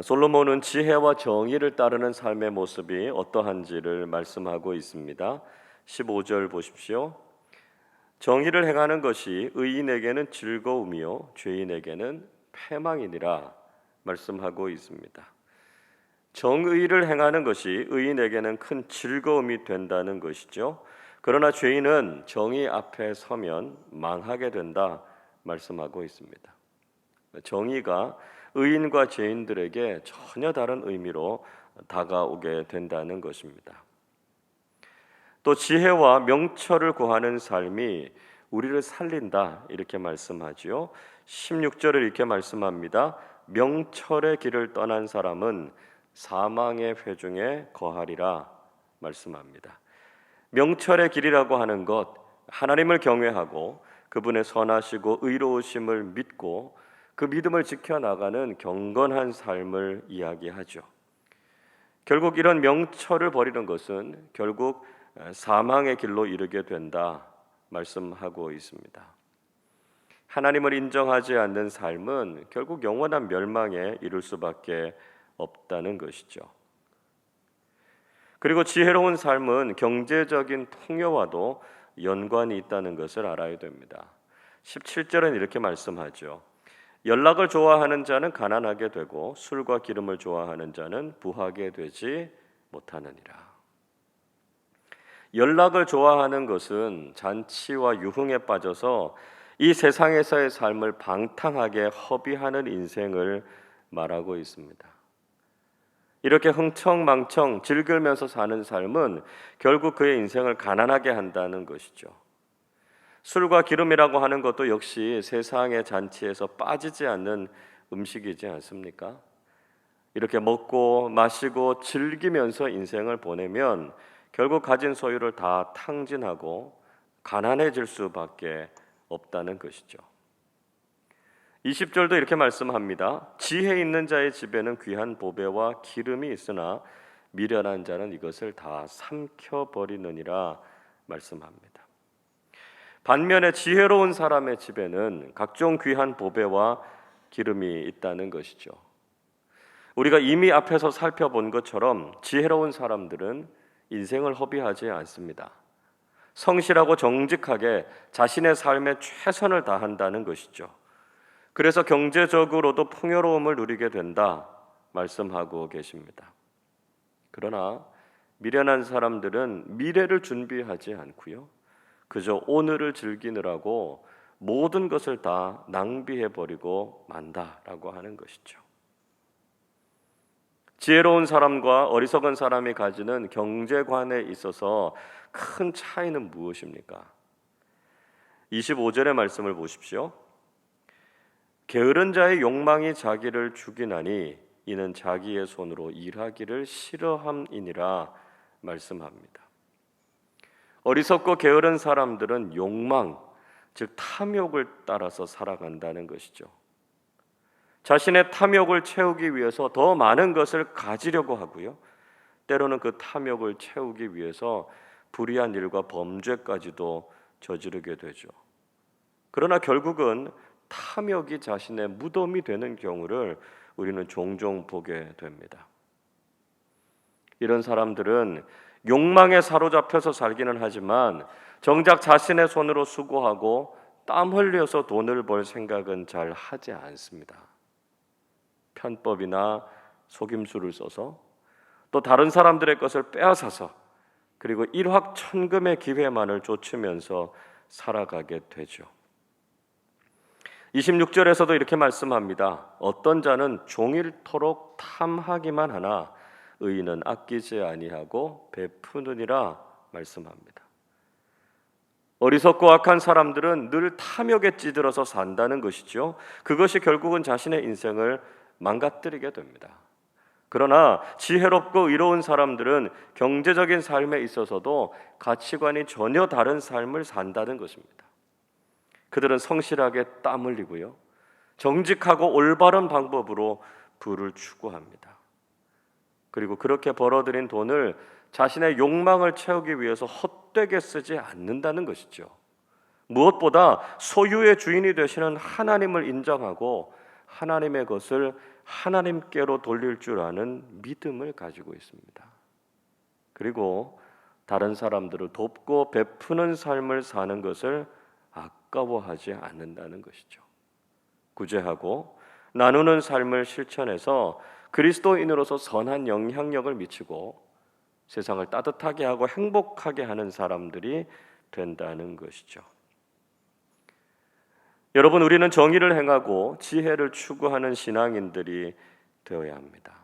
솔로몬은 지혜와 정의를 따르는 삶의 모습이 어떠한지를 말씀하고 있습니다. 15절 보십시오. 정의를 행하는 것이 의인에게는 즐거움이요 죄인에게는 패망이니라 말씀하고 있습니다. 정의를 행하는 것이 의인에게는 큰 즐거움이 된다는 것이죠. 그러나 죄인은 정의 앞에 서면 망하게 된다 말씀하고 있습니다. 정의가 의인과 죄인들에게 전혀 다른 의미로 다가오게 된다는 것입니다. 또 지혜와 명철을 구하는 삶이 우리를 살린다 이렇게 말씀하지요. 16절을 이렇게 말씀합니다. 명철의 길을 떠난 사람은 사망의 회중에 거하리라 말씀합니다. 명철의 길이라고 하는 것, 하나님을 경외하고 그분의 선하시고 의로우심을 믿고 그 믿음을 지켜나가는 경건한 삶을 이야기하죠. 결국 이런 명철을 버리는 것은 결국 사망의 길로 이르게 된다 말씀하고 있습니다. 하나님을 인정하지 않는 삶은 결국 영원한 멸망에 이를 수밖에 없다는 것이죠. 그리고 지혜로운 삶은 경제적인 풍요와도 연관이 있다는 것을 알아야 됩니다. 17절은 이렇게 말씀하죠. 연락을 좋아하는 자는 가난하게 되고 술과 기름을 좋아하는 자는 부하게 되지 못하느니라. 연락을 좋아하는 것은 잔치와 유흥에 빠져서 이 세상에서의 삶을 방탕하게 허비하는 인생을 말하고 있습니다. 이렇게 흥청망청 즐기면서 사는 삶은 결국 그의 인생을 가난하게 한다는 것이죠. 술과 기름이라고 하는 것도 역시 세상의 잔치에서 빠지지 않는 음식이지 않습니까? 이렇게 먹고 마시고 즐기면서 인생을 보내면 결국 가진 소유를 다 탕진하고 가난해질 수밖에 없다는 것이죠. 20절도 이렇게 말씀합니다. 지혜 있는 자의 집에는 귀한 보배와 기름이 있으나 미련한 자는 이것을 다 삼켜버리느니라 말씀합니다. 반면에 지혜로운 사람의 집에는 각종 귀한 보배와 기름이 있다는 것이죠. 우리가 이미 앞에서 살펴본 것처럼 지혜로운 사람들은 인생을 허비하지 않습니다. 성실하고 정직하게 자신의 삶에 최선을 다한다는 것이죠. 그래서 경제적으로도 풍요로움을 누리게 된다 말씀하고 계십니다. 그러나 미련한 사람들은 미래를 준비하지 않고요. 그저 오늘을 즐기느라고 모든 것을 다 낭비해버리고 만다라고 하는 것이죠. 지혜로운 사람과 어리석은 사람이 가지는 경제관에 있어서 큰 차이는 무엇입니까? 25절의 말씀을 보십시오. 게으른 자의 욕망이 자기를 죽이나니 이는 자기의 손으로 일하기를 싫어함이니라 말씀합니다. 어리석고 게으른 사람들은 욕망, 즉 탐욕을 따라서 살아간다는 것이죠. 자신의 탐욕을 채우기 위해서 더 많은 것을 가지려고 하고요. 때로는 그 탐욕을 채우기 위해서 불의한 일과 범죄까지도 저지르게 되죠. 그러나 결국은 탐욕이 자신의 무덤이 되는 경우를 우리는 종종 보게 됩니다. 이런 사람들은 욕망에 사로잡혀서 살기는 하지만 정작 자신의 손으로 수고하고 땀 흘려서 돈을 벌 생각은 잘 하지 않습니다. 편법이나 속임수를 써서 또 다른 사람들의 것을 빼앗아서 그리고 일확천금의 기회만을 좇으면서 살아가게 되죠. 26절에서도 이렇게 말씀합니다. 어떤 자는 종일토록 탐하기만 하나 의인은 아끼지 아니하고 베푸느니라 말씀합니다. 어리석고 악한 사람들은 늘 탐욕에 찌들어서 산다는 것이죠. 그것이 결국은 자신의 인생을 망가뜨리게 됩니다. 그러나 지혜롭고 의로운 사람들은 경제적인 삶에 있어서도 가치관이 전혀 다른 삶을 산다는 것입니다. 그들은 성실하게 땀 흘리고요. 정직하고 올바른 방법으로 부를 추구합니다. 그리고 그렇게 벌어들인 돈을 자신의 욕망을 채우기 위해서 헛되게 쓰지 않는다는 것이죠. 무엇보다 소유의 주인이 되시는 하나님을 인정하고 하나님의 것을 하나님께로 돌릴 줄 아는 믿음을 가지고 있습니다. 그리고 다른 사람들을 돕고 베푸는 삶을 사는 것을 아까워하지 않는다는 것이죠. 구제하고 나누는 삶을 실천해서 그리스도인으로서 선한 영향력을 미치고 세상을 따뜻하게 하고 행복하게 하는 사람들이 된다는 것이죠. 여러분, 우리는 정의를 행하고 지혜를 추구하는 신앙인들이 되어야 합니다.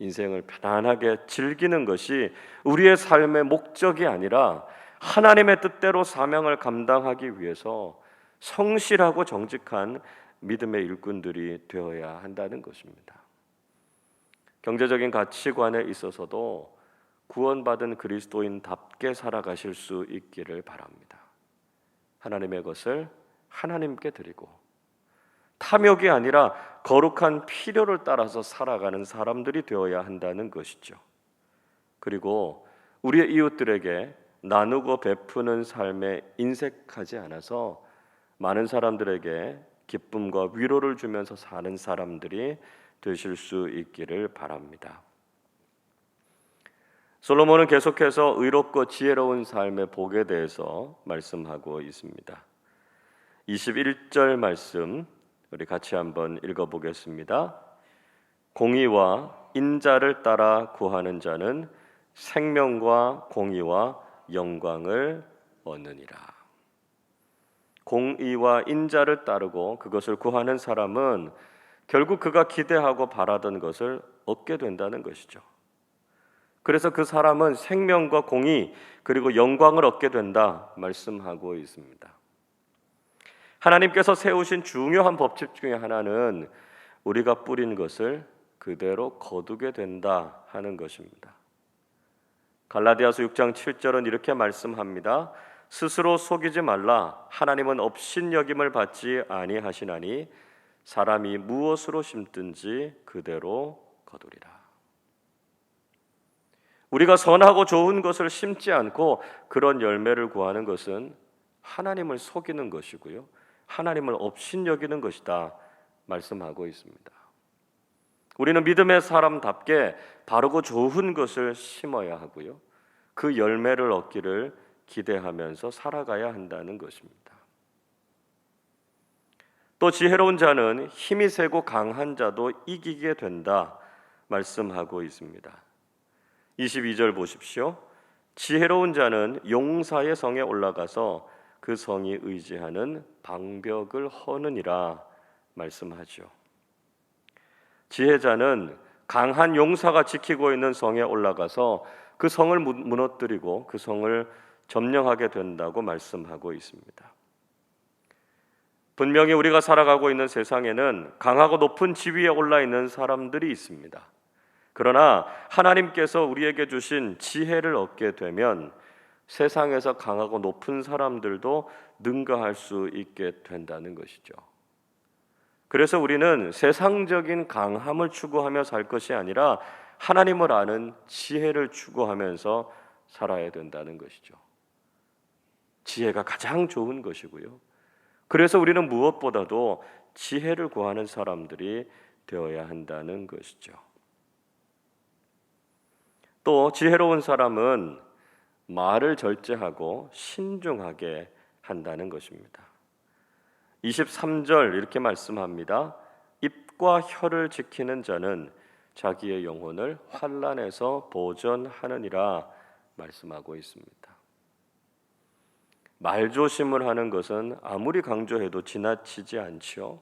인생을 편안하게 즐기는 것이 우리의 삶의 목적이 아니라 하나님의 뜻대로 사명을 감당하기 위해서 성실하고 정직한 믿음의 일꾼들이 되어야 한다는 것입니다. 경제적인 가치관에 있어서도 구원받은 그리스도인답게 살아가실 수 있기를 바랍니다. 하나님의 것을 하나님께 드리고 탐욕이 아니라 거룩한 필요를 따라서 살아가는 사람들이 되어야 한다는 것이죠. 그리고 우리의 이웃들에게 나누고 베푸는 삶에 인색하지 않아서 많은 사람들에게 기쁨과 위로를 주면서 사는 사람들이 되실 수 있기를 바랍니다. 솔로몬은 계속해서 의롭고 지혜로운 삶의 복에 대해서 말씀하고 있습니다. 21절 말씀 우리 같이 한번 읽어보겠습니다. 공의와 인자를 따라 구하는 자는 생명과 공의와 영광을 얻느니라. 공의와 인자를 따르고 그것을 구하는 사람은 결국 그가 기대하고 바라던 것을 얻게 된다는 것이죠. 그래서 그 사람은 생명과 공의 그리고 영광을 얻게 된다 말씀하고 있습니다. 하나님께서 세우신 중요한 법칙 중에 하나는 우리가 뿌린 것을 그대로 거두게 된다 하는 것입니다. 갈라디아서 6장 7절은 이렇게 말씀합니다. 스스로 속이지 말라. 하나님은 업신여김을 받지 아니하시나니 사람이 무엇으로 심든지 그대로 거두리라. 우리가 선하고 좋은 것을 심지 않고 그런 열매를 구하는 것은 하나님을 속이는 것이고요. 하나님을 업신여기는 것이다 말씀하고 있습니다. 우리는 믿음의 사람답게 바르고 좋은 것을 심어야 하고요. 그 열매를 얻기를 기대하면서 살아가야 한다는 것입니다. 또 지혜로운 자는 힘이 세고 강한 자도 이기게 된다 말씀하고 있습니다. 22절 보십시오. 지혜로운 자는 용사의 성에 올라가서 그 성이 의지하는 방벽을 허느니라 말씀하죠. 지혜자는 강한 용사가 지키고 있는 성에 올라가서 그 성을 무너뜨리고 그 성을 점령하게 된다고 말씀하고 있습니다. 분명히 우리가 살아가고 있는 세상에는 강하고 높은 지위에 올라 있는 사람들이 있습니다. 그러나 하나님께서 우리에게 주신 지혜를 얻게 되면 세상에서 강하고 높은 사람들도 능가할 수 있게 된다는 것이죠. 그래서 우리는 세상적인 강함을 추구하며 살 것이 아니라 하나님을 아는 지혜를 추구하면서 살아야 된다는 것이죠. 지혜가 가장 좋은 것이고요. 그래서 우리는 무엇보다도 지혜를 구하는 사람들이 되어야 한다는 것이죠. 또 지혜로운 사람은 말을 절제하고 신중하게 한다는 것입니다. 23절 이렇게 말씀합니다. 입과 혀를 지키는 자는 자기의 영혼을 환난에서 보전하느니라 말씀하고 있습니다. 말조심을 하는 것은 아무리 강조해도 지나치지 않지요.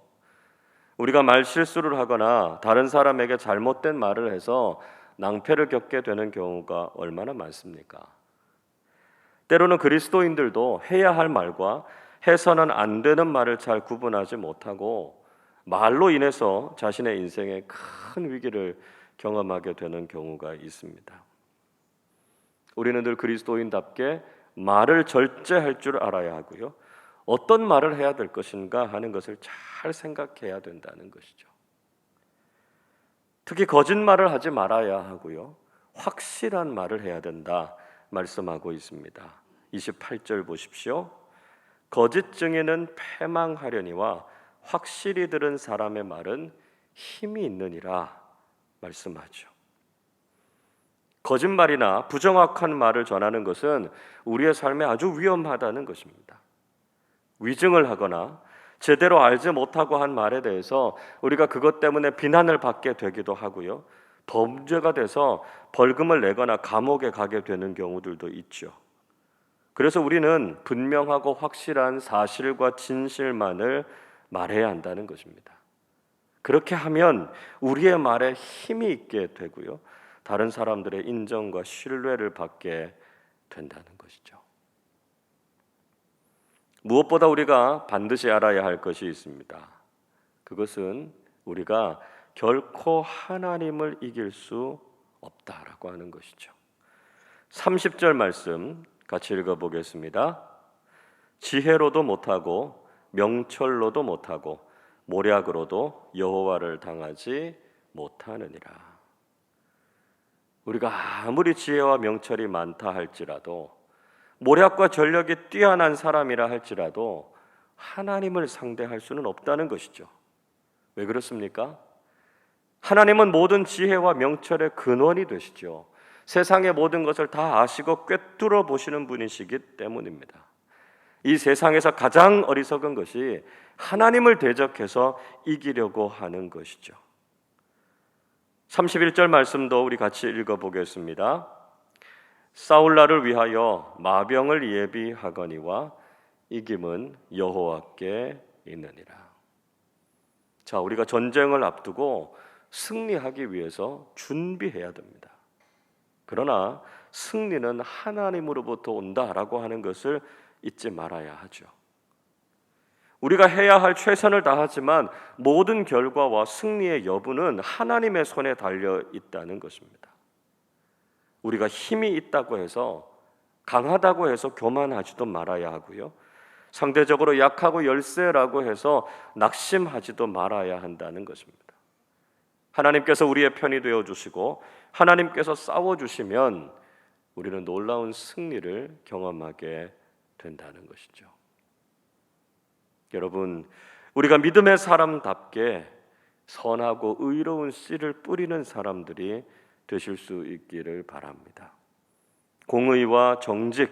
우리가 말실수를 하거나 다른 사람에게 잘못된 말을 해서 낭패를 겪게 되는 경우가 얼마나 많습니까? 때로는 그리스도인들도 해야 할 말과 해서는 안 되는 말을 잘 구분하지 못하고 말로 인해서 자신의 인생에 큰 위기를 경험하게 되는 경우가 있습니다. 우리는 늘 그리스도인답게 말을 절제할 줄 알아야 하고요. 어떤 말을 해야 될 것인가 하는 것을 잘 생각해야 된다는 것이죠. 특히 거짓말을 하지 말아야 하고요. 확실한 말을 해야 된다 말씀하고 있습니다. 28절 보십시오. 거짓 증인은 패망하려니와 확실히 들은 사람의 말은 힘이 있느니라 말씀하죠. 거짓말이나 부정확한 말을 전하는 것은 우리의 삶에 아주 위험하다는 것입니다. 위증을 하거나 제대로 알지 못하고 한 말에 대해서 우리가 그것 때문에 비난을 받게 되기도 하고요. 범죄가 돼서 벌금을 내거나 감옥에 가게 되는 경우들도 있죠. 그래서 우리는 분명하고 확실한 사실과 진실만을 말해야 한다는 것입니다. 그렇게 하면 우리의 말에 힘이 있게 되고요. 다른 사람들의 인정과 신뢰를 받게 된다는 것이죠. 무엇보다 우리가 반드시 알아야 할 것이 있습니다. 그것은 우리가 결코 하나님을 이길 수 없다라고 하는 것이죠. 30절 말씀 같이 읽어보겠습니다. 지혜로도 못하고 명철로도 못하고 모략으로도 여호와를 당하지 못하느니라. 우리가 아무리 지혜와 명철이 많다 할지라도, 모략과 전력이 뛰어난 사람이라 할지라도 하나님을 상대할 수는 없다는 것이죠. 왜 그렇습니까? 하나님은 모든 지혜와 명철의 근원이 되시죠. 세상의 모든 것을 다 아시고 꿰뚫어 보시는 분이시기 때문입니다. 이 세상에서 가장 어리석은 것이 하나님을 대적해서 이기려고 하는 것이죠. 31절 말씀도 우리 같이 읽어보겠습니다. 싸울날을 위하여 마병을 예비하거니와 이김은 여호와께 있느니라. 자, 우리가 전쟁을 앞두고 승리하기 위해서 준비해야 됩니다. 그러나 승리는 하나님으로부터 온다라고 하는 것을 잊지 말아야 하죠. 우리가 해야 할 최선을 다하지만 모든 결과와 승리의 여부는 하나님의 손에 달려 있다는 것입니다. 우리가 힘이 있다고 해서, 강하다고 해서 교만하지도 말아야 하고요. 상대적으로 약하고 열세라고 해서 낙심하지도 말아야 한다는 것입니다. 하나님께서 우리의 편이 되어 주시고 하나님께서 싸워 주시면 우리는 놀라운 승리를 경험하게 된다는 것이죠. 여러분, 우리가 믿음의 사람답게 선하고 의로운 씨를 뿌리는 사람들이 되실 수 있기를 바랍니다. 공의와 정직,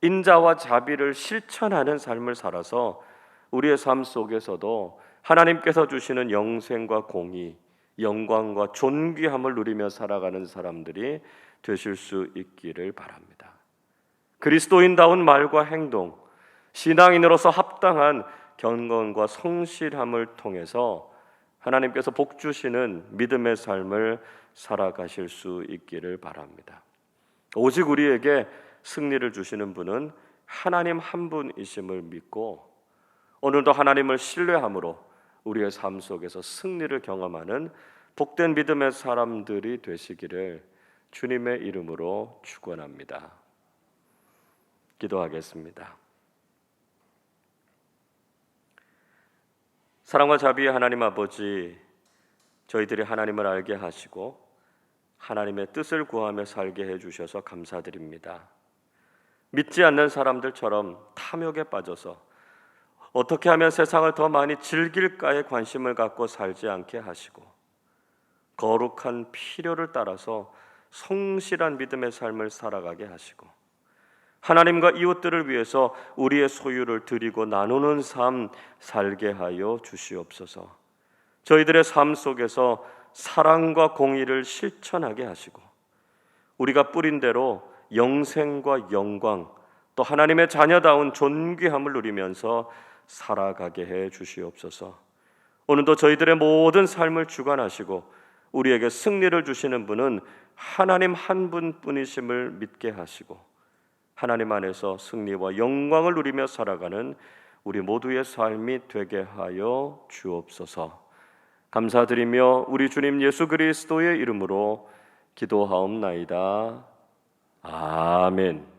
인자와 자비를 실천하는 삶을 살아서 우리의 삶 속에서도 하나님께서 주시는 영생과 공의, 영광과 존귀함을 누리며 살아가는 사람들이 되실 수 있기를 바랍니다. 그리스도인다운 말과 행동, 신앙인으로서 합당한 경건과 성실함을 통해서 하나님께서 복 주시는 믿음의 삶을 살아가실 수 있기를 바랍니다. 오직 우리에게 승리를 주시는 분은 하나님 한 분이심을 믿고 오늘도 하나님을 신뢰함으로 우리의 삶 속에서 승리를 경험하는 복된 믿음의 사람들이 되시기를 주님의 이름으로 축원합니다. 기도하겠습니다. 사랑과 자비의 하나님 아버지, 저희들이 하나님을 알게 하시고 하나님의 뜻을 구하며 살게 해주셔서 감사드립니다. 믿지 않는 사람들처럼 탐욕에 빠져서 어떻게 하면 세상을 더 많이 즐길까에 관심을 갖고 살지 않게 하시고 거룩한 필요를 따라서 성실한 믿음의 삶을 살아가게 하시고 하나님과 이웃들을 위해서 우리의 소유를 드리고 나누는 삶 살게 하여 주시옵소서. 저희들의 삶 속에서 사랑과 공의를 실천하게 하시고 우리가 뿌린 대로 영생과 영광 또 하나님의 자녀다운 존귀함을 누리면서 살아가게 해 주시옵소서. 오늘도 저희들의 모든 삶을 주관하시고 우리에게 승리를 주시는 분은 하나님 한 분뿐이심을 믿게 하시고 하나님 안에서 승리와 영광을 누리며 살아가는 우리 모두의 삶이 되게 하여 주옵소서. 감사드리며 우리 주님 예수 그리스도의 이름으로 기도하옵나이다. 아멘.